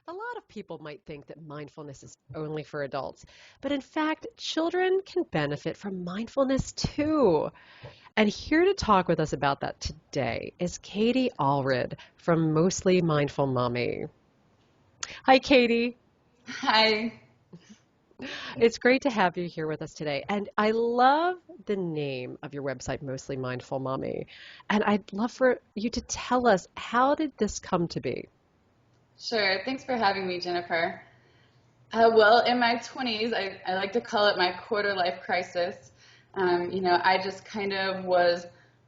A lot of people might think that mindfulness is only for adults, but in fact, children can benefit from mindfulness too. And here to talk with us about that today is Katy Allred from Mostly Mindful Mommy. Hi, Katy. Hi. It's great to have you here with us today. And I love the name of your website, Mostly Mindful Mommy. And I'd love for you to tell us, how did this come to be? Sure. Thanks for having me, Jennifer. Well, in my 20s, I like to call it my quarter life crisis. I just kind of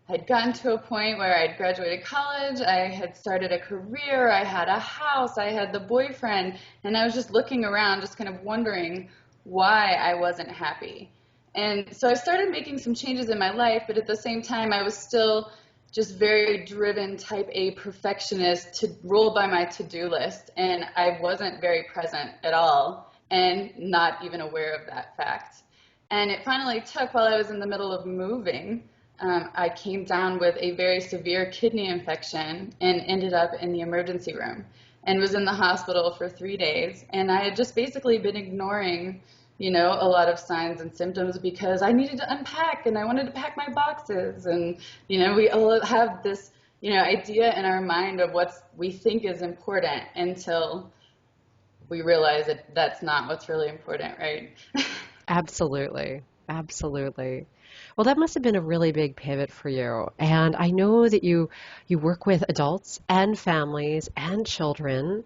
I'd gotten to a point where I'd graduated college, I had started a career, I had a house, I had the boyfriend, and I was just looking around, just kind of wondering why I wasn't happy. And so I started making some changes in my life, but at the same time, I was still just very driven type A perfectionist to rule by my to-do list, and I wasn't very present at all and not even aware of that fact. And it finally took, while I was in the middle of moving, I came down with a very severe kidney infection and ended up in the emergency room and was in the hospital for 3 days. And I had just basically been ignoring, a lot of signs and symptoms because I needed to unpack and I wanted to pack my boxes. And, we all have this, idea in our mind of what we think is important until we realize that that's not what's really important, right? Absolutely. Absolutely. Well, that must have been a really big pivot for you. And I know that you work with adults and families and children.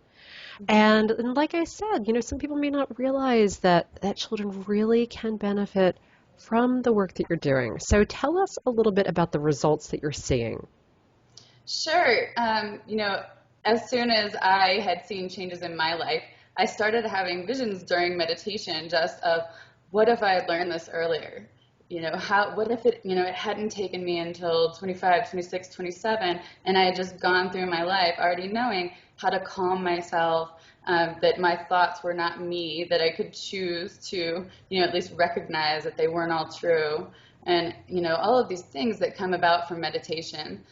And like I said, some people may not realize that children really can benefit from the work that you're doing. So tell us a little bit about the results that you're seeing. Sure. As soon as I had seen changes in my life, I started having visions during meditation just of what if I had learned this earlier? What if it hadn't taken me until 25, 26, 27, and I had just gone through my life already knowing how to calm myself, that my thoughts were not me, that I could choose to, at least recognize that they weren't all true, and, all of these things that come about from meditation.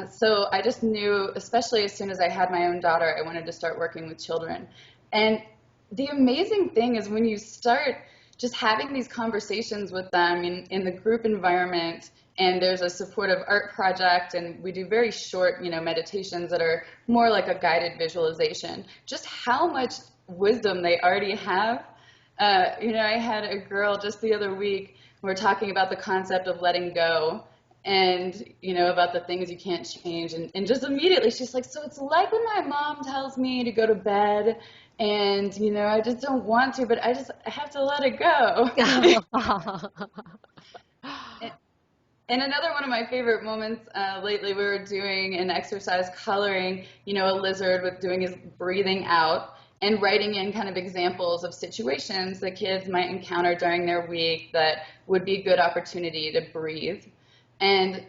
So I just knew, especially as soon as I had my own daughter, I wanted to start working with children. And the amazing thing is when you start just having these conversations with them in the group environment, and there's a supportive art project, and we do very short, meditations that are more like a guided visualization, just how much wisdom they already have. I had a girl just the other week, we were talking about the concept of letting go, and about the things you can't change, and just immediately she's like, so it's like when my mom tells me to go to bed and I just don't want to, but I have to let it go. and, and another one of my favorite moments lately, we were doing an exercise coloring a lizard with doing his breathing out and writing in kind of examples of situations that kids might encounter during their week that would be a good opportunity to breathe. And,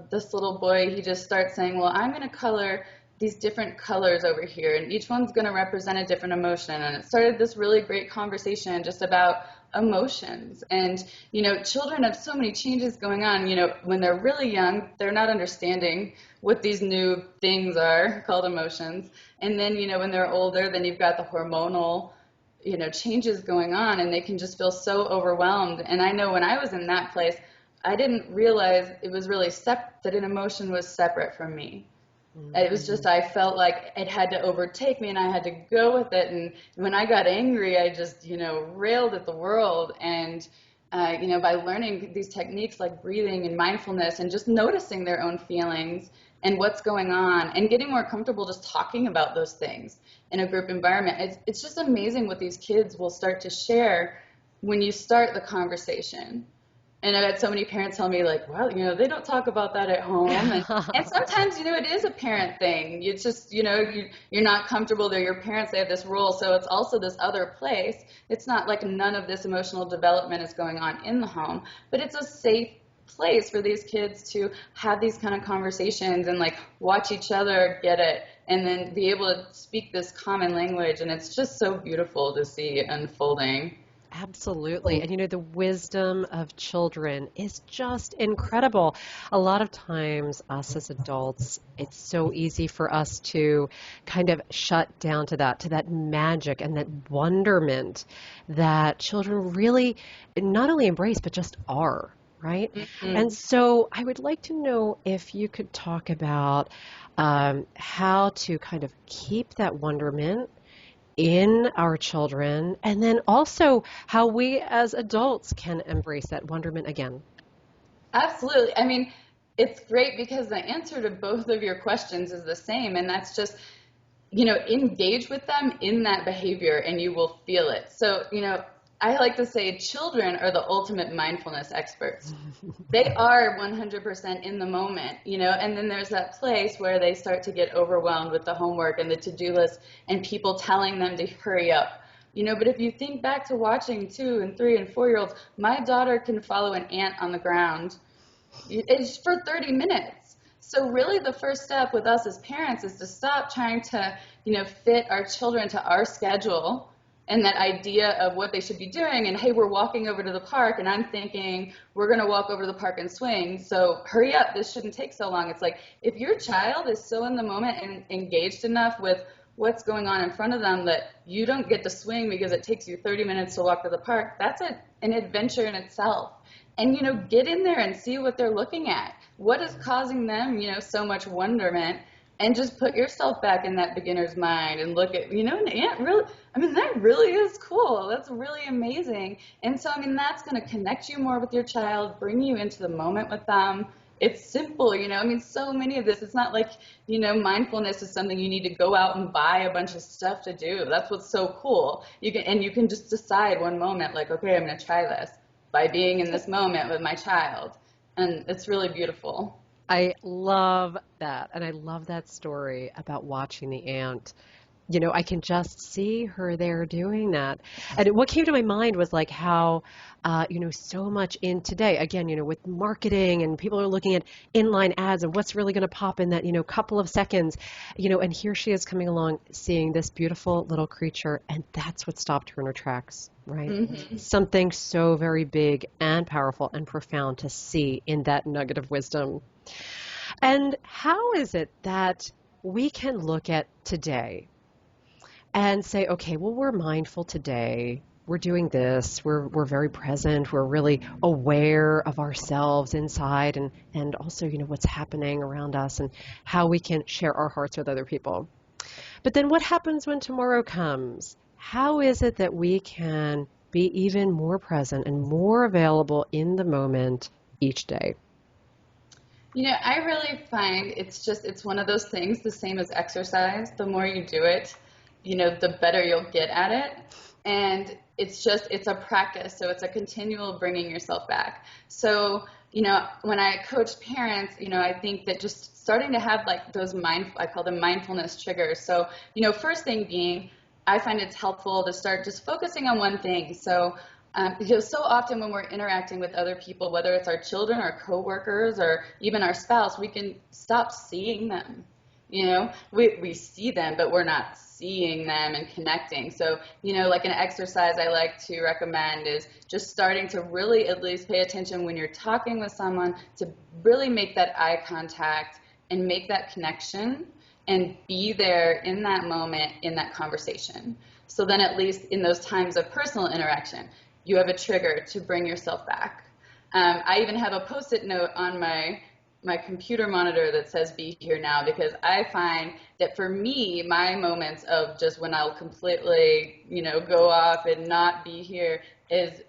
this little boy, he just starts saying, well, I'm going to color these different colors over here, and each one's going to represent a different emotion. And it started this really great conversation just about emotions. And, children have so many changes going on. When they're really young, they're not understanding what these new things are called emotions. And then, when they're older, then you've got the hormonal changes going on, and they can just feel so overwhelmed. And I know when I was in that place, I didn't realize it was really that an emotion was separate from me. It was just, I felt like it had to overtake me and I had to go with it. And when I got angry, I just, railed at the world. And, by learning these techniques like breathing and mindfulness and just noticing their own feelings and what's going on and getting more comfortable just talking about those things in a group environment, it's just amazing what these kids will start to share when you start the conversation. And I've had so many parents tell me, like, well, they don't talk about that at home. And sometimes, it is a parent thing. You just, you're not comfortable. They're your parents. They have this role. So it's also this other place. It's not like none of this emotional development is going on in the home, but it's a safe place for these kids to have these kind of conversations and like watch each other get it and then be able to speak this common language. And it's just so beautiful to see unfolding. Absolutely. And the wisdom of children is just incredible. A lot of times, us as adults, it's so easy for us to kind of shut down to that magic and that wonderment that children really not only embrace, but just are, right? And Mhm. so I would like to know if you could talk about how to kind of keep that wonderment in our children, and then also how we as adults can embrace that wonderment again. Absolutely. I mean, it's great because the answer to both of your questions is the same, and that's just, engage with them in that behavior and you will feel it. So, I like to say children are the ultimate mindfulness experts. They are 100% in the moment, and then there's that place where they start to get overwhelmed with the homework and the to-do list and people telling them to hurry up. But if you think back to watching 2 and 3 and 4 year olds, my daughter can follow an ant on the ground. It's for 30 minutes. So really the first step with us as parents is to stop trying to, fit our children to our schedule and that idea of what they should be doing. And hey, we're walking over to the park and I'm thinking we're going to walk over to the park and swing. So hurry up. This shouldn't take so long. It's like if your child is so in the moment and engaged enough with what's going on in front of them that you don't get to swing because it takes you 30 minutes to walk to the park, that's an adventure in itself. And, get in there and see what they're looking at. What is causing them, so much wonderment? And just put yourself back in that beginner's mind and look at, an ant really, that really is cool. That's really amazing. And so, that's going to connect you more with your child, bring you into the moment with them. It's simple, so many of this, it's not like, mindfulness is something you need to go out and buy a bunch of stuff to do. That's what's so cool. You can just decide one moment, like, okay, I'm going to try this by being in this moment with my child. And it's really beautiful. I love that. And I love that story about watching the ant. I can just see her there doing that. And what came to my mind was like how, so much in today, again, with marketing and people are looking at inline ads and what's really going to pop in that, couple of seconds, and here she is coming along seeing this beautiful little creature. And that's what stopped her in her tracks, right? Hmm. Something so very big and powerful and profound to see in that nugget of wisdom. And how is it that we can look at today and say, okay, well, we're mindful today. We're doing this. We're very present. We're really aware of ourselves inside and also, what's happening around us and how we can share our hearts with other people. But then what happens when tomorrow comes? How is it that we can be even more present and more available in the moment each day? I really find it's one of those things, the same as exercise. The more you do it, the better you'll get at it. And it's a practice. So it's a continual bringing yourself back. So, when I coach parents, I think that just starting to have like those I call them mindfulness triggers. So, first thing being, I find it's helpful to start just focusing on one thing. So, so often when we're interacting with other people, whether it's our children, our coworkers, or even our spouse, we can stop seeing them. We see them, but we're not seeing them and connecting. So, like an exercise I like to recommend is just starting to really at least pay attention when you're talking with someone to really make that eye contact and make that connection and be there in that moment in that conversation. So then at least in those times of personal interaction, you have a trigger to bring yourself back. I even have a Post-it note on my computer monitor that says be here now, because I find that for me, my moments of just when I'll completely, go off and not be here is,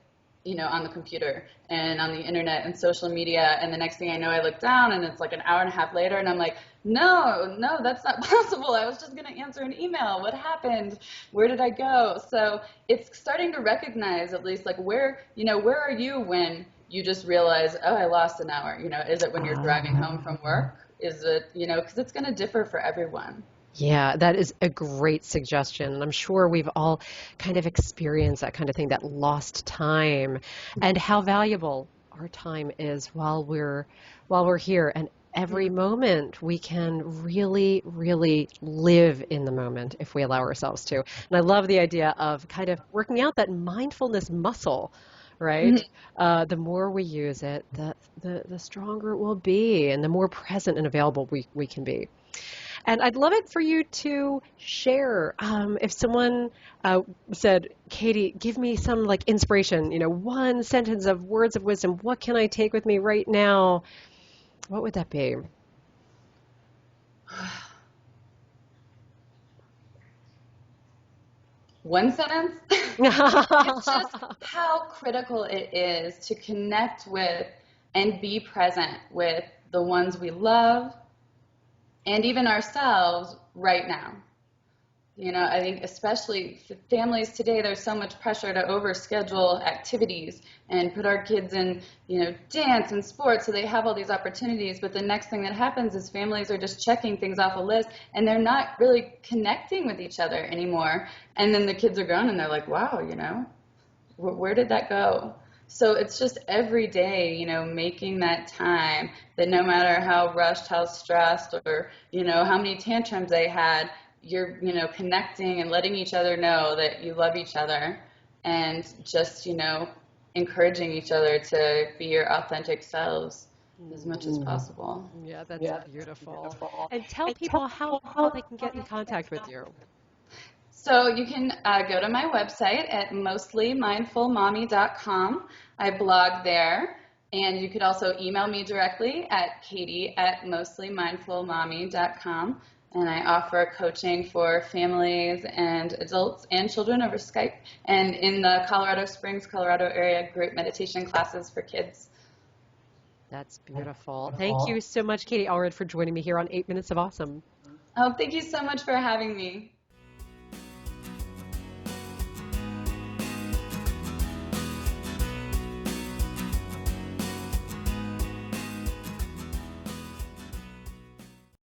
on the computer and on the internet and social media. And the next thing I know, I look down and it's like an hour and a half later and I'm like, no, that's not possible. I was just going to answer an email. What happened? Where did I go? So it's starting to recognize at least like where are you when you just realize, oh, I lost an hour. Is it when you're driving home from work? Is it, because it's going to differ for everyone. Yeah, that is a great suggestion. And I'm sure we've all kind of experienced that kind of thing, that lost time, and how valuable our time is while we're here. And every moment we can really, really live in the moment if we allow ourselves to. And I love the idea of kind of working out that mindfulness muscle, right? Mhm. The more we use it, the stronger it will be, and the more present and available we can be. And I'd love it for you to share. If someone said, Katy, give me some like inspiration, one sentence of words of wisdom. What can I take with me right now? What would that be? One sentence? It's just how critical it is to connect with and be present with the ones we love and even ourselves right now. I think especially families today, there's so much pressure to overschedule activities and put our kids in, dance and sports so they have all these opportunities. But the next thing that happens is families are just checking things off a list and they're not really connecting with each other anymore. And then the kids are grown and they're like, wow, where did that go? So it's just every day, making that time that no matter how rushed, how stressed, or, how many tantrums they had, you're, connecting and letting each other know that you love each other and just, encouraging each other to be your authentic selves as much as possible. Yeah, that's beautiful. And tell people how they can get in contact with you. So you can go to my website at mostlymindfulmommy.com. I blog there. And you could also email me directly at katy@mostlymindfulmommy.com. And I offer coaching for families and adults and children over Skype. And in the Colorado Springs, Colorado area, group meditation classes for kids. That's beautiful. Thank you so much, Katy Allred, for joining me here on 8 Minutes of Awesome. Oh, thank you so much for having me.